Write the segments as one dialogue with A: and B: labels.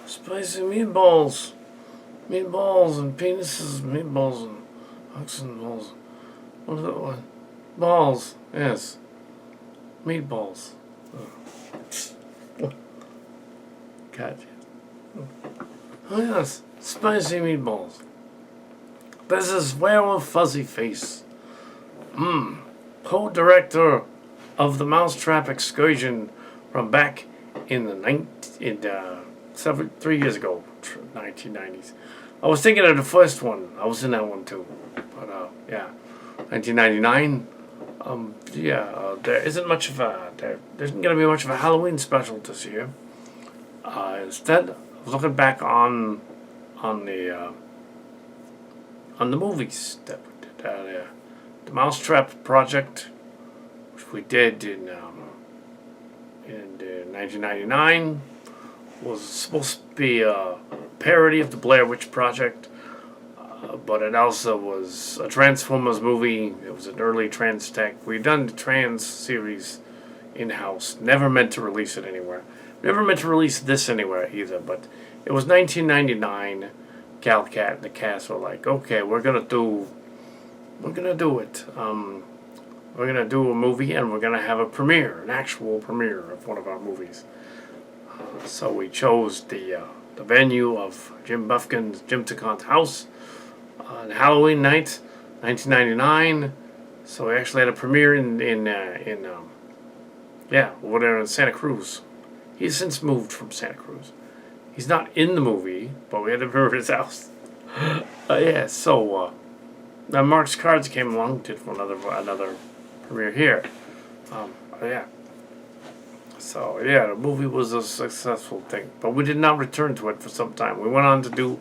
A: Spicy meatballs. Meatballs and penises, meatballs and oxen balls. What is that one? Balls, yes. Meatballs. Gotcha. Oh yes, spicy meatballs. This is Werewolf Fuzzy Face. Co-director of the Mouse Trap Excursion from back in the 3 years ago, 1990s. I was thinking of the first one. I was in that one too. But yeah, 1999. There isn't much of there isn't going to be much of a Halloween special this year. Instead, I was looking back on the movies that we did. The Mouse Trap project, which we did in 1999, was supposed to be a parody of the Blair Witch Project, but it also was a Transformers movie. It was an early trans tech. We'd done the trans series in-house. Never meant to release it anywhere. Never meant to release this anywhere either, but it was 1999. Kal Kat and the cast were like, okay, we're gonna do it. We're gonna do a movie, and we're gonna have a premiere, an actual premiere of one of our movies. So we chose the venue of Jim Tacon's house on Halloween night, 1999. So we actually had a premiere in over there in Santa Cruz. He's since moved from Santa Cruz. He's not in the movie, but we had to premiere at his house. Now Mark's Cards came along, did another premiere here. So yeah, the movie was a successful thing, but we did not return to it for some time. We went on to do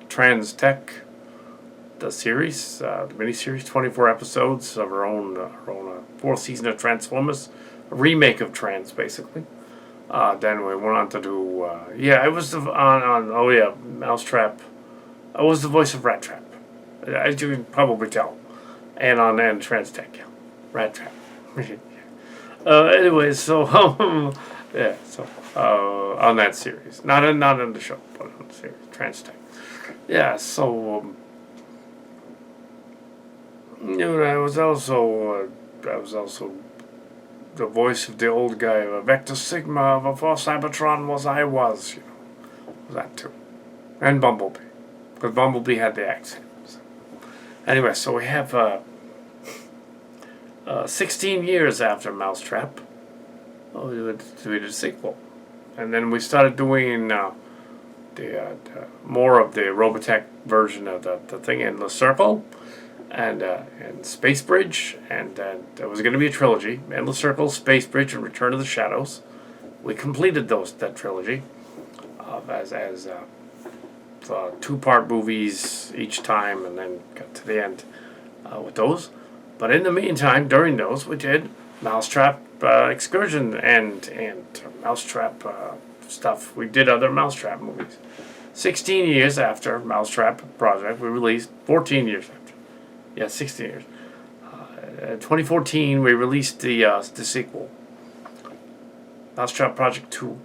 A: Trans Tech, the series, the miniseries, 24 episodes of our own fourth season of Transformers, a remake of Trans, basically. Then we went on to do, it was Mouse Trap. I was the voice of Rat Trap, as you can probably tell, and on Trans Tech, Rat Trap. Anyway, so on that series, not in the show, but on the series, Trans Tech. Yeah, so I was also the voice of the old guy, Vector Sigma before Cybertron was. That too, and Bumblebee, because Bumblebee had the accent. So. Anyway, so we have 16 years after Mouse Trap, we did a sequel, and then we started doing the more of the Robotech version of the thing in the Circle. And Space Bridge, and there was going to be a trilogy: Endless Circle, Space Bridge, and Return of the Shadows. We completed that trilogy as 2-part movies each time, and then got to the end with those. But in the meantime, during those, we did Mouse Trap Excursion and Mouse Trap stuff. We did other Mouse Trap movies. 16 years after Mouse Trap Project, we released 14 years after. Yeah, 16 years. 2014, we released the sequel, Mouse Trap Project 2,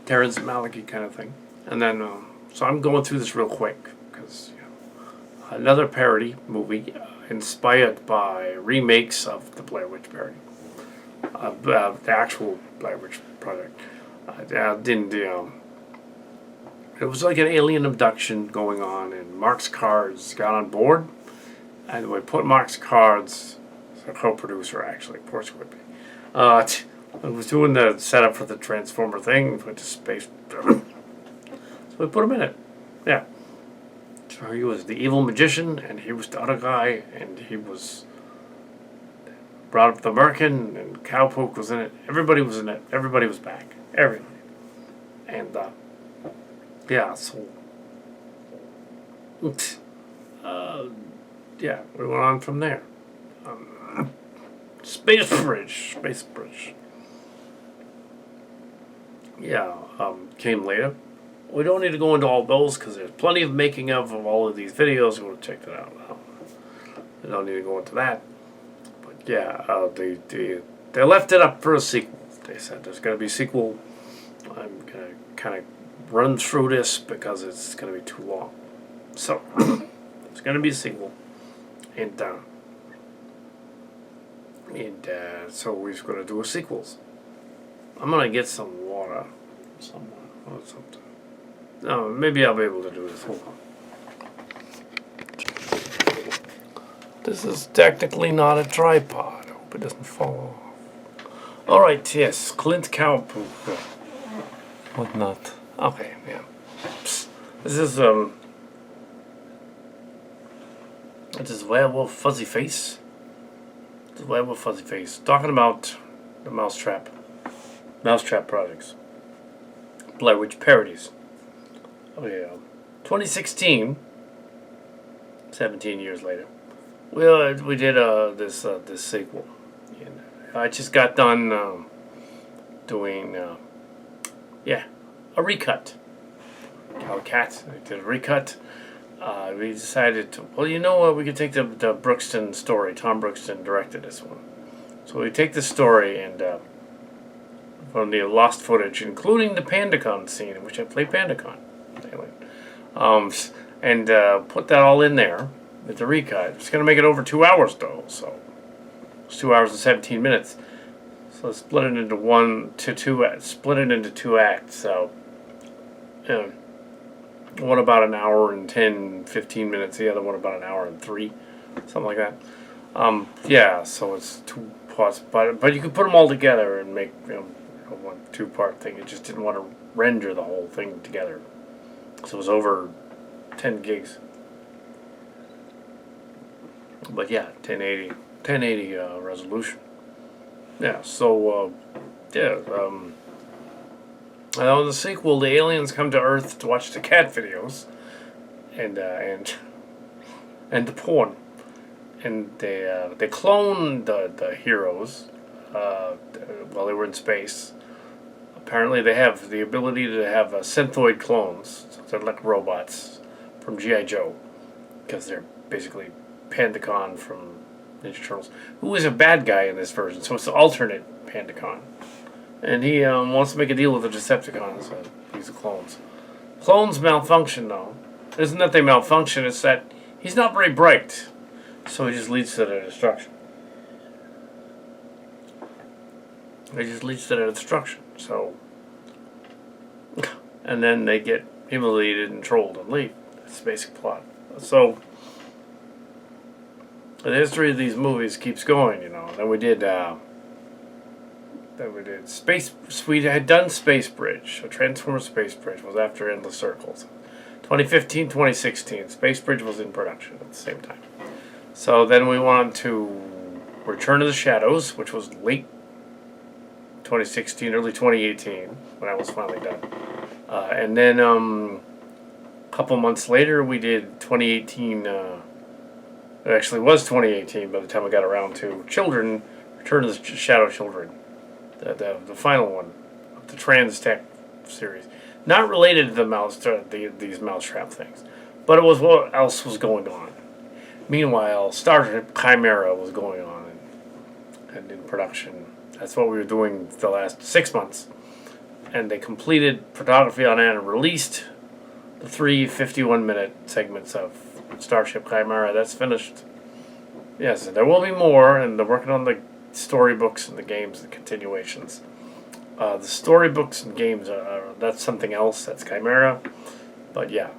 A: Terrence Malick kind of thing. And then, so I'm going through this real quick, because another parody movie inspired by remakes of the Blair Witch parody, the actual Blair Witch Project. It was like an alien abduction going on, and Mark's Cards got on board, and we put Mark's Cards, as a co-producer actually, of course it would be. I was doing the setup for the Transformer thing, put the space, so we put him in it. Yeah. So he was the evil magician, and he was the other guy, and he was brought up the American, and Cowpoke was in it. Everybody was in it. Everybody was back. Everybody. And so we went on from there. Space Bridge. Came later. We don't need to go into all those because there's plenty of making of all of these videos. Go check that out. We don't need to go into that. But they left it up for a sequel. They said there's going to be a sequel. I'm going to kind of run through this because it's going to be too long. So, there's going to be a sequel. And so we're going to do a sequels. I'm going to get some water. Someone or something. No, maybe I'll be able to do this. Hold on. This is technically not a tripod. I hope it doesn't fall off. Alright, yes. Clint Cowpoop. Whatnot. Okay, yeah. This is Werewolf Fuzzy Face. This is Werewolf Fuzzy Face. Talking about the Mouse Trap projects. Blair Witch parodies. Oh yeah. 2016. 17 years later. We did this sequel. And I just got done doing a recut. Kal Kat. I did a recut. We decided to, well, you know what, we could take the Brookston story. Tom Brookston directed this one. So we take the story and from the lost footage, including the PandaCon scene in which I play PandaCon. Anyway, and put that all in there with the recut. It's going to make it over 2 hours, though. So it's 2 hours and 17 minutes. So split it into two acts. So one about an hour and 10, 15 minutes. The other one about an hour and 3, something like that. So it's 2 parts, but you could put them all together and make one 2-part thing. It just didn't want to render the whole thing together, so it was over 10 gigs. But yeah, 1080 resolution. Yeah. So in the sequel, the aliens come to Earth to watch the cat videos, and the porn, and they clone the heroes while they were in space. Apparently, they have the ability to have synthoid clones. So they're like robots from G.I. Joe, because they're basically PandaCon from Ninja Turtles, who is a bad guy in this version. So it's the alternate PandaCon. And he wants to make a deal with the Decepticons. He's the clones. Clones malfunction, though. It isn't that they malfunction, it's that he's not very bright. So he just leads to their destruction. So, and then they get humiliated and trolled and leave. That's the basic plot. So, the history of these movies keeps going, Then we did Space. We had done Space Bridge. A Transformer Space Bridge was after Endless Circles. 2015, 2016. Space Bridge was in production at the same time. So then we went on to Return of the Shadows, which was late 2016, early 2018, when I was finally done. And then a couple months later, we did 2018. It actually was 2018 by the time I got around to Children, Return of the Shadow Children. The final one of the Trans Tech series. Not related to these Mouse Trap things, but it was what else was going on. Meanwhile, Starship Chimera was going on and in production. That's what we were doing for the last 6 months. And they completed photography on it and released the 3 51-minute segments of Starship Chimera. That's finished. Yes, and there will be more, and they're working on the storybooks and the games, the continuations. The storybooks and games that's something else. That's Chimera, but yeah,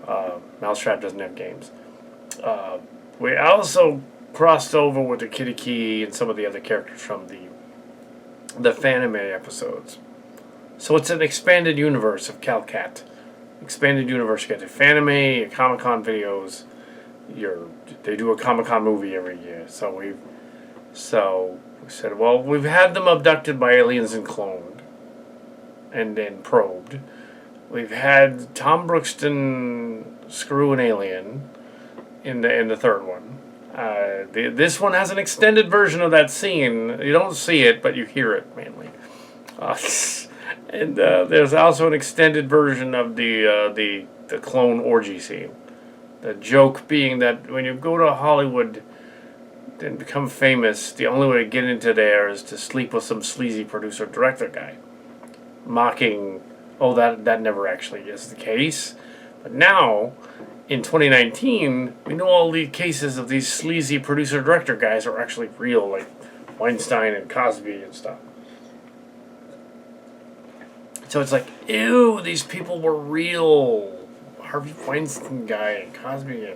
A: Mousetrap doesn't have games. We also crossed over with the Kitty Key and some of the other characters from the Fanime episodes. So it's an expanded universe of Kal Kat. Expanded universe. You get the Fanime, Comic-Con videos. They do a Comic-Con movie every year. So we said, well, we've had them abducted by aliens and cloned, and then probed. We've had Tom Brookston screw an alien in the third one. This one has an extended version of that scene. You don't see it, but you hear it mainly. And there's also an extended version of the clone orgy scene. The joke being that when you go to Hollywood, and become famous, the only way to get into there is to sleep with some sleazy producer-director guy. Mocking, oh, that never actually is the case. But now, in 2019, we know all the cases of these sleazy producer-director guys are actually real, like Weinstein and Cosby and stuff. So it's like, ew, these people were real. Harvey Weinstein guy and Cosby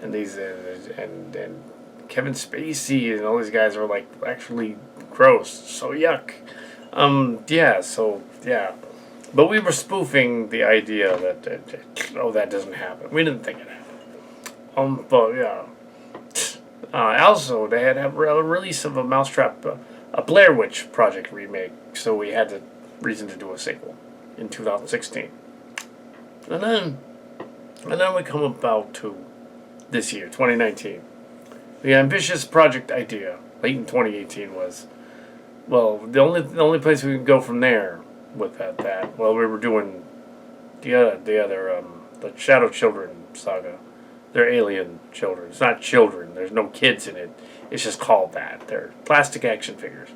A: and these and Kevin Spacey and all these guys are like actually gross. So yuck. Yeah. But we were spoofing the idea that that doesn't happen. We didn't think it happened. But yeah. Also, they had a release of a Mouse Trap, a Blair Witch Project remake, so we had the reason to do a sequel in 2016. And then we come about to this year, 2019. The ambitious project idea, late in 2018, was, well, the only place we can go from there with that. Well, we were doing the Shadow Children saga. They're alien children. It's not children. There's no kids in it. It's just called that. They're plastic action figures.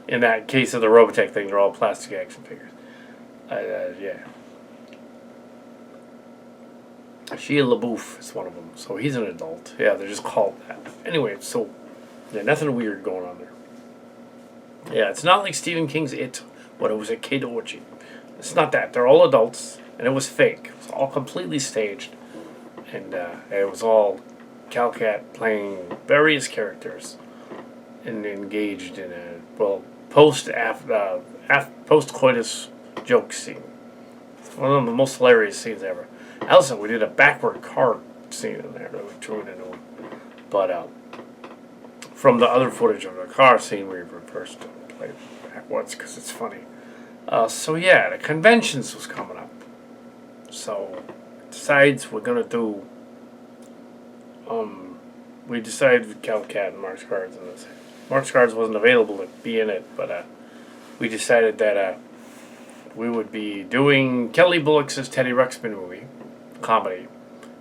A: In that case of the Robotech thing, they're all plastic action figures. Yeah. Shia LaBeouf is one of them. So he's an adult. Yeah, they're just called that. Anyway, so yeah, nothing weird going on there. Yeah, it's not like Stephen King's It, when it was a kid orgy. It's not that. They're all adults, and it was fake. It was all completely staged. And it was all Kal Kat playing various characters and engaged in a, well, post-coitus joke scene. It's one of the most hilarious scenes ever. Also, we did a backward card scene in there that we threw it into. But from the other footage of the car scene, we reversed it, played backwards because it's funny. So yeah, the conventions was coming up. So decides we're gonna do. We decided with Kal Kat and Mark's Cards in this. Mark's Cards wasn't available to be in it, but we decided that we would be doing Kelly Bullock's Teddy Ruxpin movie, comedy,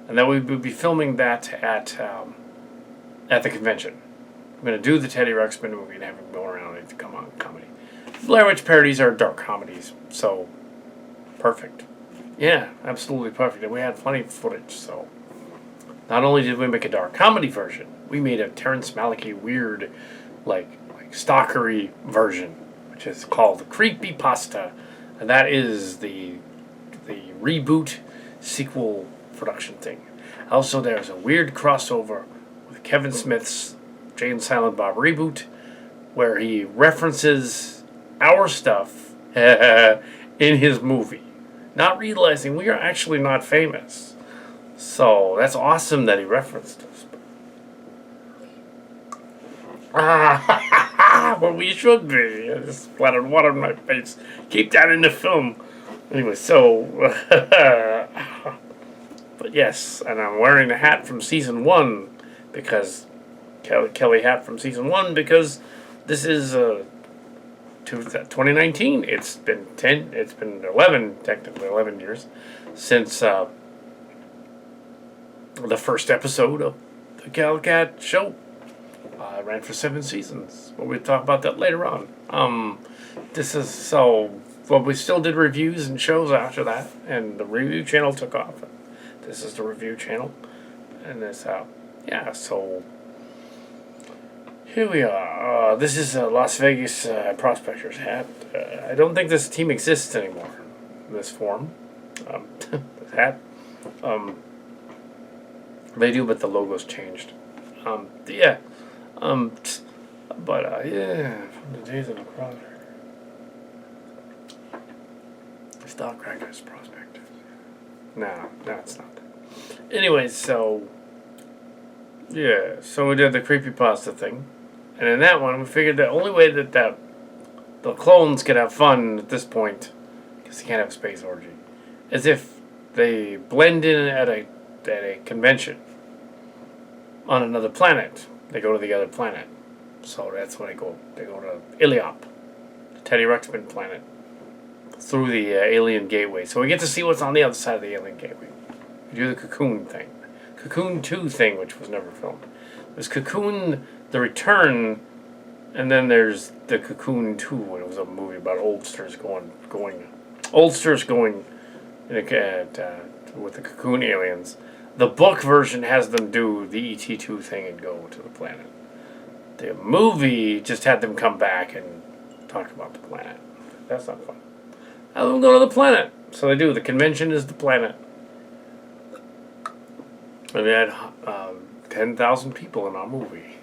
A: and that we would be filming that at the convention. We're gonna do the Teddy Ruxpin movie and have him go around and come on comedy. Blair Witch parodies are dark comedies, so perfect. Yeah, absolutely perfect. And we had plenty of footage, so not only did we make a dark comedy version, we made a Terrence Malick weird, like stalkery version, which is called Creepy Pasta, and that is the reboot sequel production thing. Also, there's a weird crossover with Kevin Smith's Jay and Silent Bob reboot, where he references our stuff in his movie, not realizing we are actually not famous. So that's awesome that he referenced us. But we should be. I just splattered water on my face. Keep that in the film. Anyway, so but yes, and I'm wearing the hat from season 1 because Kelly hat from season 1 because this is 2019. It's been 11, technically 11 years since the first episode of the Kal Kat show. It ran for 7 seasons, but we'll talk about that later on. This is so. Well, we still did reviews and shows after that, and the review channel took off. This is the review channel, and this yeah. So here we are. This is a Las Vegas Prospectors hat. I don't think this team exists anymore in this form. This hat. They do, but the logo's changed. Yeah. Yeah, from the days of the Crowder. Stock Crackers Prospectors. No, it's not that. Anyway, so yeah, so we did the creepypasta thing, and in that one we figured the only way that the clones can have fun at this point, because they can't have a space orgy, is if they blend in at a convention on another planet. They go to the other planet. So that's when they go to Iliop, the Teddy Ruxpin planet, through the alien gateway. So we get to see what's on the other side of the alien gateway. We do the Cocoon thing. Cocoon 2 thing, which was never filmed. There's Cocoon, The Return, and then there's the Cocoon 2, and it was a movie about oldsters going in with the Cocoon aliens. The book version has them do the ET2 thing and go to the planet. The movie just had them come back and talk about the planet. That's not fun. Have them go to the planet. So they do. The convention is the planet. And we had 10,000 people in our movie.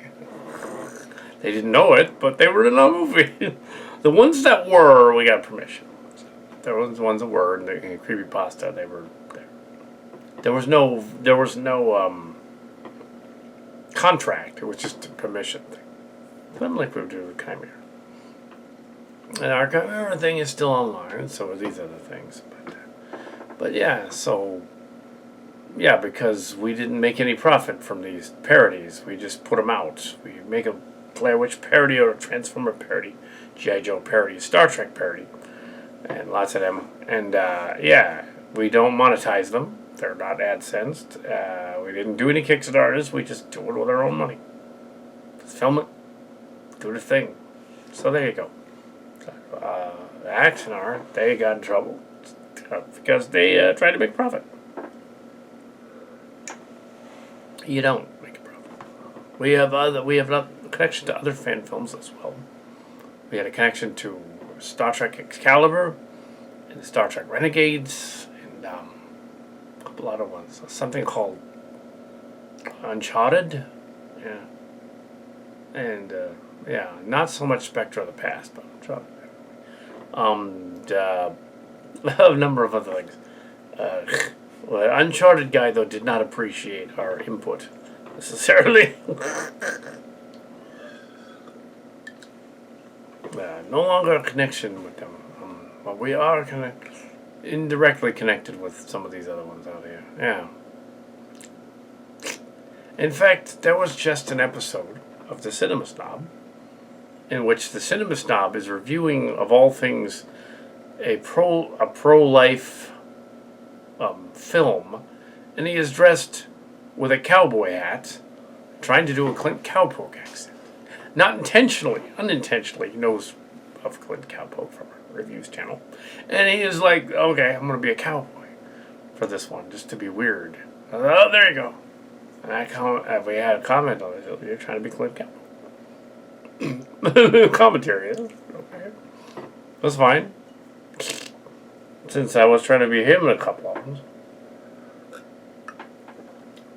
A: They didn't know it, but they were in our movie. The ones that were, we got permission. There was ones that were in the creepypasta. They were there. There was no contract. It was just a permission thing. Something like we were doing with Chimera. And our Chimera thing is still online, so are these other things. But yeah, so yeah, because we didn't make any profit from these parodies, we just put them out. We make a Blair Witch parody or a Transformer parody, G.I. Joe parody, Star Trek parody, and lots of them. And yeah, we don't monetize them. They're not AdSensed. We didn't do any Kickstarters. We just do it with our own money. Just film it. Do the thing. So there you go. Action Art, they got in trouble because they tried to make profit. You don't make a profit. We have a connection to other fan films as well. We had a connection to Star Trek Excalibur and Star Trek Renegades and a couple other ones. Something called Uncharted, yeah, and yeah, not so much Spectre of the Past, but Uncharted. A number of other things. Well, Uncharted guy, though, did not appreciate our input necessarily. No longer a connection with them. But we are indirectly connected with some of these other ones out here. Yeah. In fact, there was just an episode of The Cinema Snob in which the Cinema Snob is reviewing, of all things, a pro-life film, and he is dressed with a cowboy hat, trying to do a Clint Cowpoke accent. Not intentionally, unintentionally, he knows of Clint Cowpoke from our reviews channel. And he is like, okay, I'm going to be a cowboy for this one, just to be weird. Oh, there you go. And we had a comment on it, you're trying to be Clint Cowpoke. Commentary, okay. That's fine. Since I was trying to be him in a couple of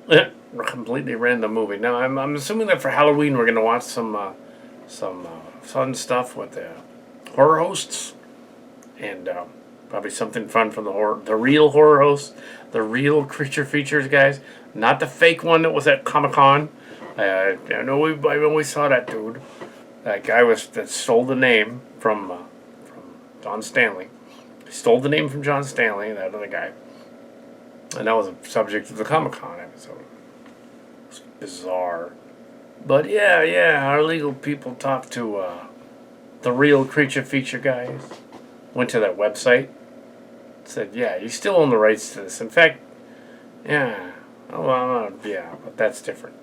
A: them. Completely random movie. Now, I'm assuming that for Halloween we're going to watch some fun stuff with the horror hosts. And probably something fun from the real horror hosts. The real creature features guys. Not the fake one that was at Comic-Con. I know I always saw that dude. That guy that stole the name from John Stanley. He stole the name from John Stanley, that other guy. And that was a subject of the Comic-Con episode. It was bizarre. But yeah, our legal people talked to the real creature feature guys. Went to their website. Said, yeah, you still own the rights to this. In fact, yeah. Oh, well, yeah, but that's different.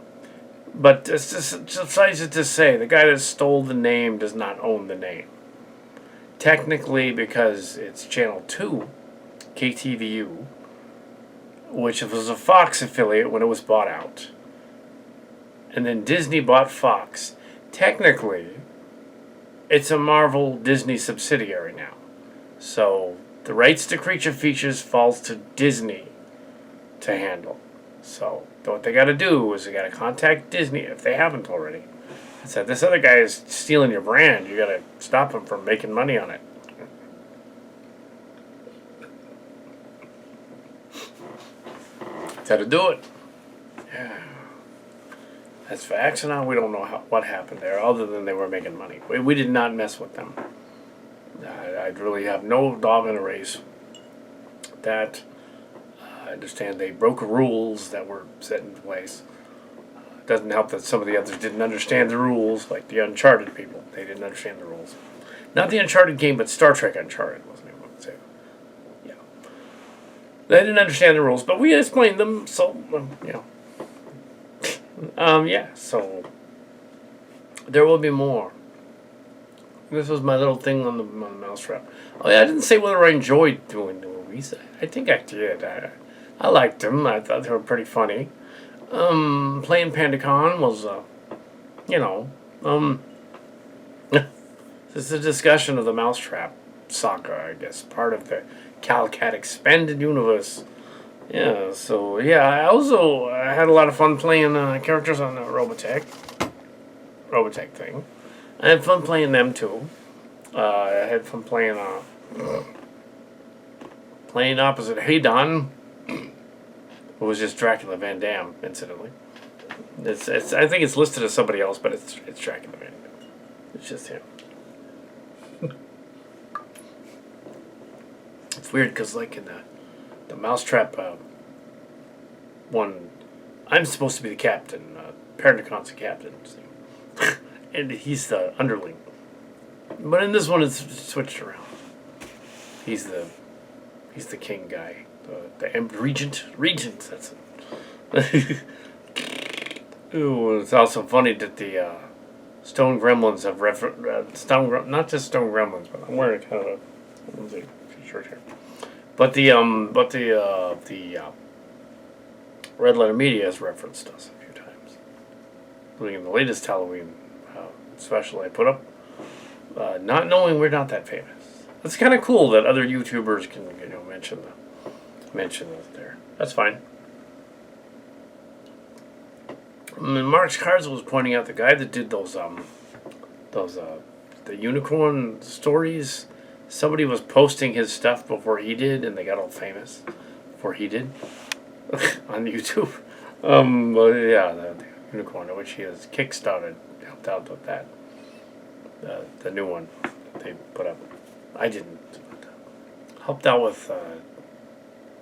A: But suffice it to say, the guy that stole the name does not own the name. Technically, because it's Channel 2, KTVU, which was a Fox affiliate when it was bought out. And then Disney bought Fox. Technically, it's a Marvel Disney subsidiary now. So, the rights to creature features falls to Disney to handle. So, what they got to do is they got to contact Disney, if they haven't already, and said, this other guy is stealing your brand. You got to stop him from making money on it. That's how to do it. Yeah. As for Axonon, we don't know what happened there, other than they were making money. We did not mess with them. I really have no dog in the race. That... I understand they broke rules that were set in place. It doesn't help that some of the others didn't understand the rules, like the Uncharted people. They didn't understand the rules. Not the Uncharted game, but Star Trek Uncharted, wasn't it? Yeah. They didn't understand the rules, but we explained them, so, Yeah, so there will be more. This was my little thing on the Mouse Trap. Oh yeah, I didn't say whether I enjoyed doing the movies. I think I did. I liked them. I thought they were pretty funny. Playing PandaCon was, you know, um, this is a discussion of the Mouse Trap Saga, I guess, part of the Kal Kat expanded universe. Yeah, so yeah, I had a lot of fun playing characters on the Robotech thing. I had fun playing them too. I had fun playing opposite Hey Don, who was just Dracula Van Dam, incidentally. I think it's listed as somebody else, but it's Dracula Van Dam. It's just him. It's weird because like in the Mousetrap one, I'm supposed to be the captain. Paradocon's the captain, and he's the underling. But in this one, it's switched around. He's the king guy, the regent. That's it. Ooh, it's also funny that the Stone Gremlins have not just Stone Gremlins, but I'm wearing kind of a shirt here. But the Red Letter Media has referenced us a few times, including in the latest Halloween special I put up. Not knowing we're not that famous, it's kind of cool that other YouTubers can mention us there. That's fine. And Mark's Cards was pointing out the guy that did those the unicorn stories. Somebody was posting his stuff before he did, and they got all famous before he did on YouTube. Well, yeah, the unicorn, which he has kickstarted, helped out with that. The new one that they put up. I didn't. Helped out with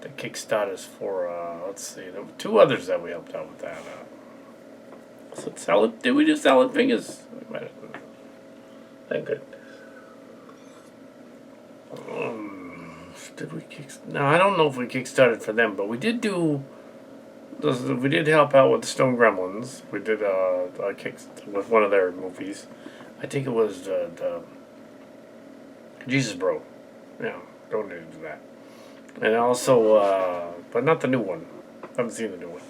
A: the Kickstarters for, let's see, there were two others that we helped out with that. Did we do Salad Fingers? Thank goodness. Did we No, I don't know if we kickstarted for them, but we did do. We did help out with the Stone Gremlins. We did a kick with one of their movies. I think it was the Jesus Bro. Yeah, donated to that. And also, but not the new one. I haven't seen the new one.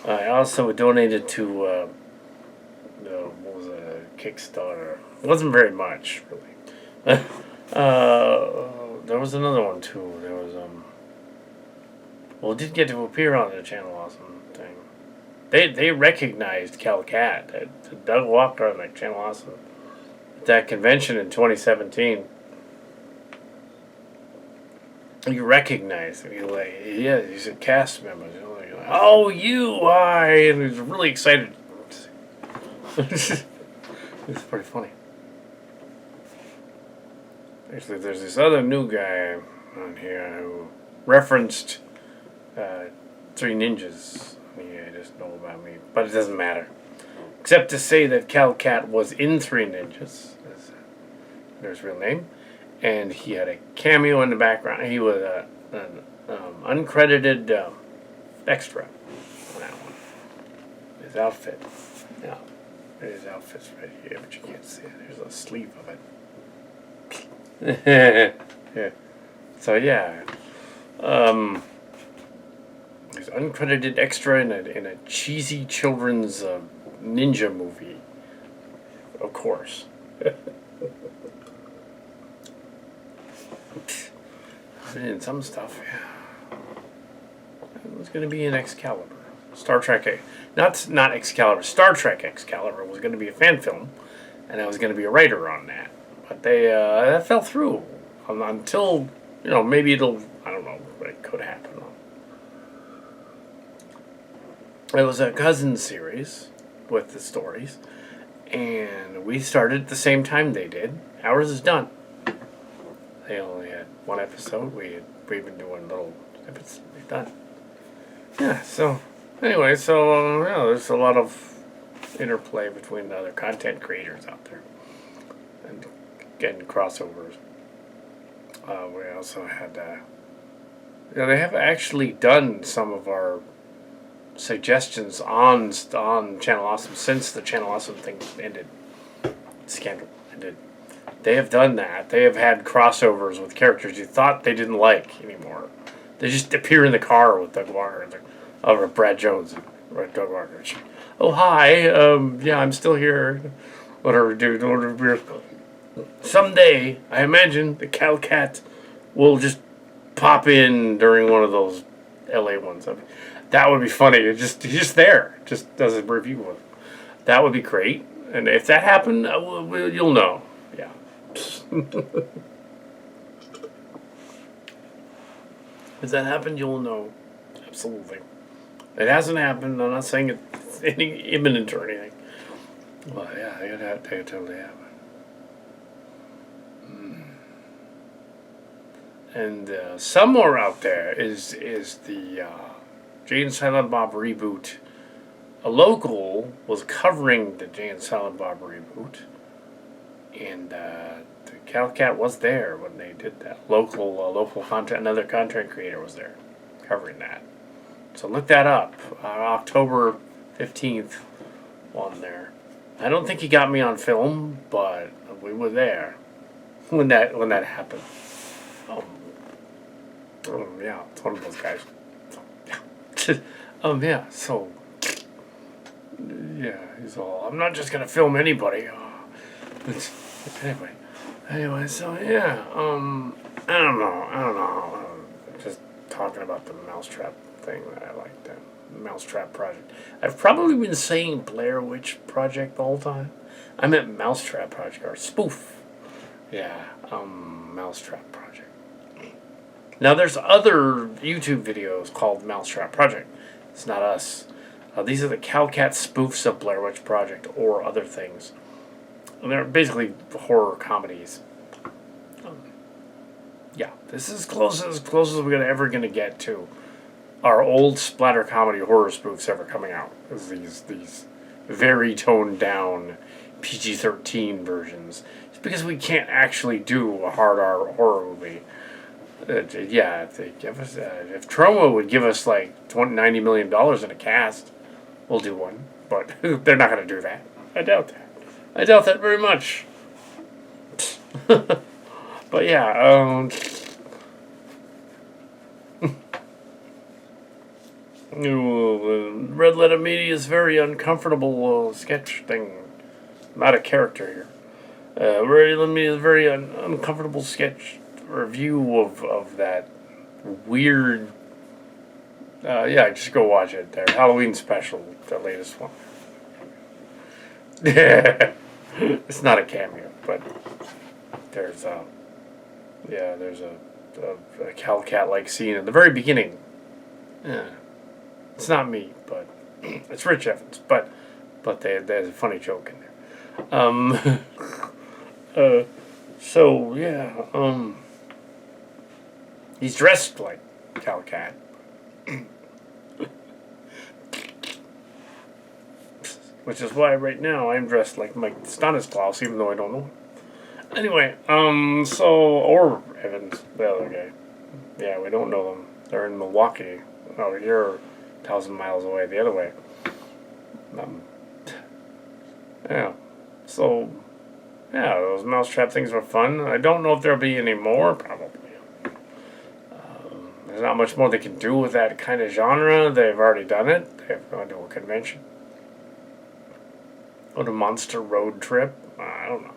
A: I also donated to what was a Kickstarter. It wasn't very much, really. There was another one too. There was well, it did get to appear on the Channel Awesome thing. They recognized Kal Kat. Doug Walker on the Channel Awesome at that convention in 2017. You recognize him. He's a cast member. Like, oh, and he's really excited. It's pretty funny. Actually, there's this other new guy on here who referenced Three Ninjas. I just know about me, but it doesn't matter. Except to say that Kal Kat was in Three Ninjas. There's his real name. And he had a cameo in the background. He was an uncredited extra on that one. His outfit. Yeah. His outfit's right here, but you can't see it. There's a sleeve of it. Yeah. So, yeah. He's uncredited extra in a cheesy children's ninja movie. Of course. In some stuff, yeah. It was going to be an Excalibur. Star Trek, not Excalibur, Star Trek Excalibur was going to be a fan film, and I was going to be a writer on that. But that fell through until, maybe I don't know, but it could happen. It was a cousin series with the stories, and we started at the same time they did. Ours is done. They only had one episode. We've been doing little snippets. They're done. Yeah, so, anyway, there's a lot of interplay between the other content creators out there. And getting crossovers. We also had, they have actually done some of our suggestions on Channel Awesome since the Channel Awesome thing ended. Scandal ended. They have done that. They have had crossovers with characters you thought they didn't like anymore. They just appear in the car with Doug Walker, or Brad Jones, or Doug Walker. Oh hi, yeah, I'm still here. Whatever, dude. Whatever. Someday, I imagine the Kal Kat will just pop in during one of those LA ones. I mean, that would be funny. He's just there, just does a review of it. That would be great. And if that happened, you'll know. Yeah. If that happened, you'll know. Absolutely. It hasn't happened. I'm not saying it's any imminent or anything. Well, yeah, it totally happened. And somewhere out there is the Jay and Silent Bob reboot. A local was covering the Jay and Silent Bob reboot, and the Kal Kat was there when they did that. Local content, another content creator was there covering that. So look that up. October 15th on there. I don't think he got me on film, but we were there when that happened. Yeah, it's one of those guys. Yeah, so yeah, he's all, I'm not just gonna film anybody. Anyway, so yeah, I don't know. Just talking about the Mouse Trap thing that I liked, the Mouse Trap project. I've probably been saying Blair Witch Project the whole time. I meant Mouse Trap Project, or spoof. Yeah, Mouse Trap Project. Now there's other YouTube videos called Mouse Trap Project. It's not us. These are the Kal Kat spoofs of Blair Witch Project or other things. And they're basically horror comedies. Yeah, this is as close as we're ever gonna get to our old splatter comedy horror spoofs ever coming out. Is these very toned down PG-13 versions. It's because we can't actually do a hard R horror movie. Yeah, if they give us, if Troma would give us like $90 million in a cast, we'll do one. But they're not going to do that. I doubt that. I doubt that very much. But yeah, Red Letter Media's very uncomfortable sketch thing. Not a character here. Red Letter Media's very uncomfortable sketch review of that weird. Yeah, just go watch it. Their Halloween special, the latest one. It's not a cameo, but there's a Kal Kat like scene at the very beginning. Yeah. It's not me, but it's Rich Evans. But there's a funny joke in there. So yeah, he's dressed like Kal Kat. Which is why right now I'm dressed like Mike Stanislaus, even though I don't know him. Anyway, or Evans, the other guy. Yeah, we don't know them. They're in Milwaukee. Oh, you're 1,000 miles away the other way. Yeah. So, yeah, those mousetrap things were fun. I don't know if there'll be any more, probably. There's not much more they can do with that kind of genre. They've already done it. They've gone to a convention. Go to Monster Road Trip. I don't know.